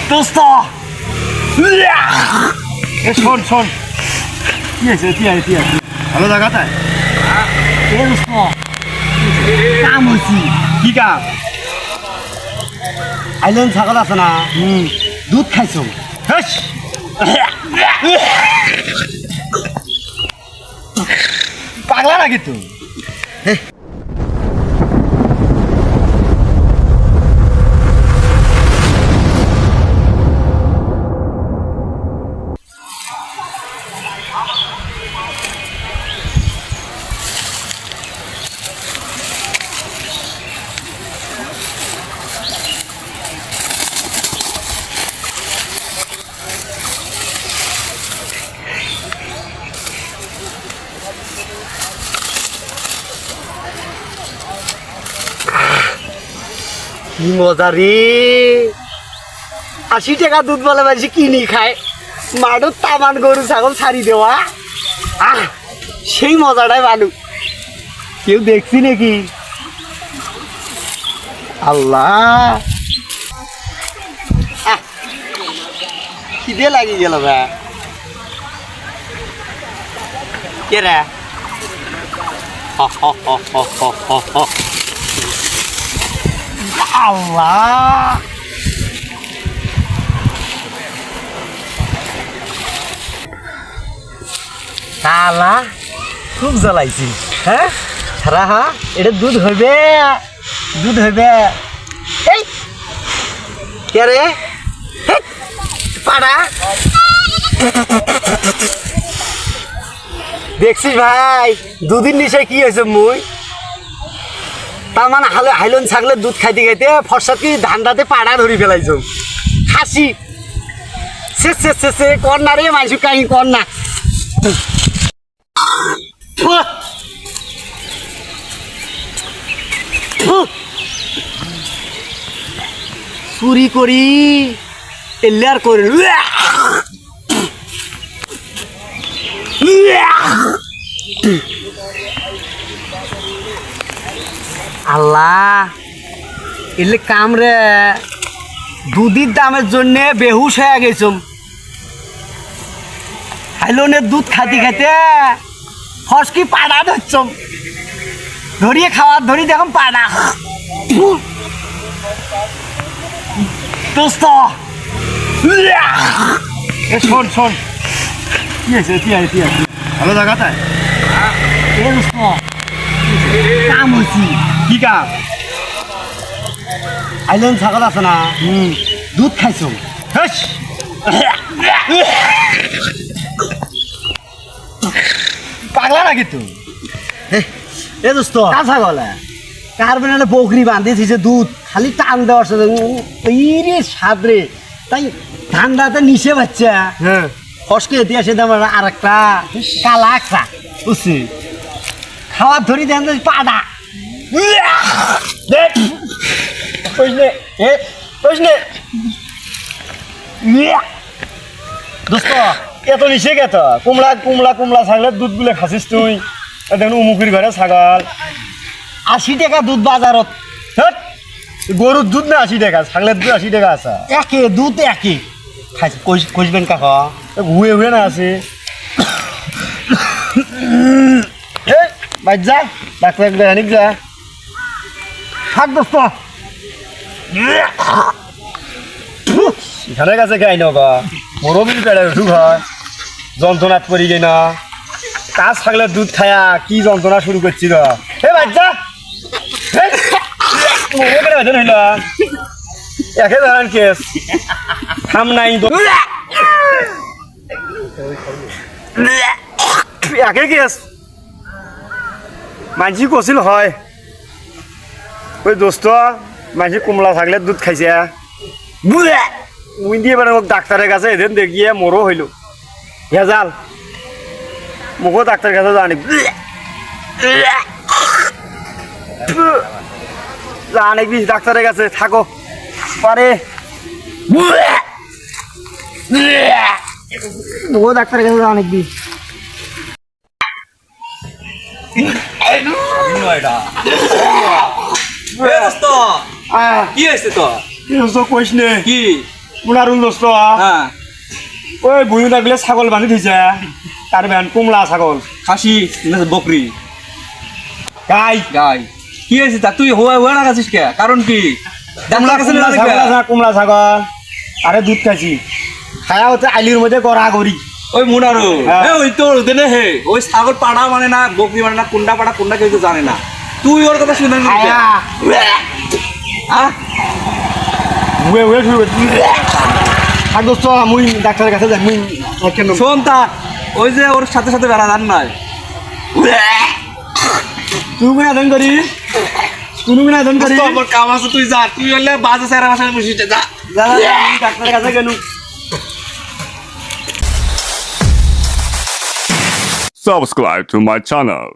দোস্ত শোন শোন কি আছে ভালো জায়গাটায় দোস্ত কাম হয়েছি কি কাম আইল্যান্ড ছাগল আছে না দুধ খাইছো পাগলা নাকি তুই কি মজা রে ৮০ টাকা দুধ বলে মানুষ কিনি খায় মাঠের তামান গরু ছাগল ছাড়ি দেওয়া সেই মজাটাই ভালো কেউ দেখছি নাকি আল্লাহ খিদে লাগি গেল ভাই কে রে আল্লাহ শালা খুব জ্বালাইছি হ্যাঁ রাহা এটা দুধ হইবে এই কে রে পাড়া দেখছিস ভাই দুদিন নিচে কি হয়েছে মুই তার মানে হাইলন ছাগলের দুধ খাইতে খাইতে ফর্সাত কি ধান্দাতে পাড়া ধরি ফেলাইছ হাসি সে কর না রে মাইসু কাহি কর না চুরি করি এলার করে আল্লাহ এলে কামরে দুধের দামের জন্য বেহুশ হয়ে গেছম হাইলনের দুধ খাইতে খাইতে ফসকি পাড়া ধরছম ধরিয়ে খাওয়ার ধরি দেখুন পাড়া দোস্ত শোন কি আছে ভালো জায়গাটায় দোস্ত কাম হয়েছি কি কাম আইল্যান্ড ছাগল আছে না দুধ খাইছো পাগলা নাকি তুই এ দোস্ত কার ছাগল কার বেনালে বকরি বাঁধিয়েছি যে দুধ খালি টান দেওয়ার সাথে রে সাদরে তাই ঠান্ডাতে নিচে বাচ্চা হ্যাঁ ফসকে দিয়ে আসে আমার আর একটা কালা একটা বুঝছি খাওয়ার ধরি দেন পাড়া দোস্ত এত নিচে কে তো কুমড়া ছাগলের দুধ গুলো খাসিস তুই দেখুন উমুকির ঘরে ছাগল ৮০ টাকা দুধ বাজারত গরুর দুধ না ৮০ টাকা ছাগলের দুধ ৮০ টাকা আছে একে দুধ একই খাইছি কষবেন কাকা হুয়ে না আছে বাইর যা ডাক্তার দেখানিক যা থাক দোস্ত এখানে কাছে গাই নগা মরবির পেড়ে উঠুক হয় যন্ত্রণাত করি গে না কাজ থাকলে দুধ খায়া কি যন্ত্রণা শুরু করছি র হে বাচ্চা হইল একে ধরেন কেস থাম নাই একে কেস মাঝি কছিল হয় ওই দোস্ত মাঝি কুমলা থাকলে দুধ খাইছে মুই দিয়ে এবার ডাক্তারের কাছে এদিন দেখিয়ে মোরও হইল ভেজাল মুখও ডাক্তারের কাছে জানি জানি ডাক্তারের কাছে থাকো পারে মুখও ডাক্তারের কাছে জানি কি হয়েছে তো কইস নে কি মুনারুল দোস্ত হ্যাঁ ওই বুয়ু থাকলে ছাগল বান্ধি থৈছে তার বেন কুমলা ছাগল খাসি না বকরি গাই গাই কি হয়েছে তা তুই হওয়া হওয়া রাখাছিস কে কারণ কি কুমলা কুমলা ছাগল আরে দুধ খাইছি খায়া হচ্ছে আইলির মধ্যে গড়া গড়ি ওই মুনারু হ্যাঁ। ওই তোর দেনে হে ওই ছাগল পাড়া মানে না বকরি মানে না কুন্ডা পাড়া কুন্ডা কেউ তো জানে না তুই ওর কথা শুনে খায়া হ্যাঁ উয়ে উয়ে শুরু আর দোস্ত মুই ডাক্তারের কাছে যাই মুই কেন শোন তা ওই যে ওর সাথে সাথে বেড়া জান নাই তুই মিনা ধন করি তুমি মিনা ধন করি আমার কাম আছে তুই যা তুই হলে বাজে স্যার আমার বসিতে যা যা ডাক্তারের কাছে গেলু Subscribe to my channel.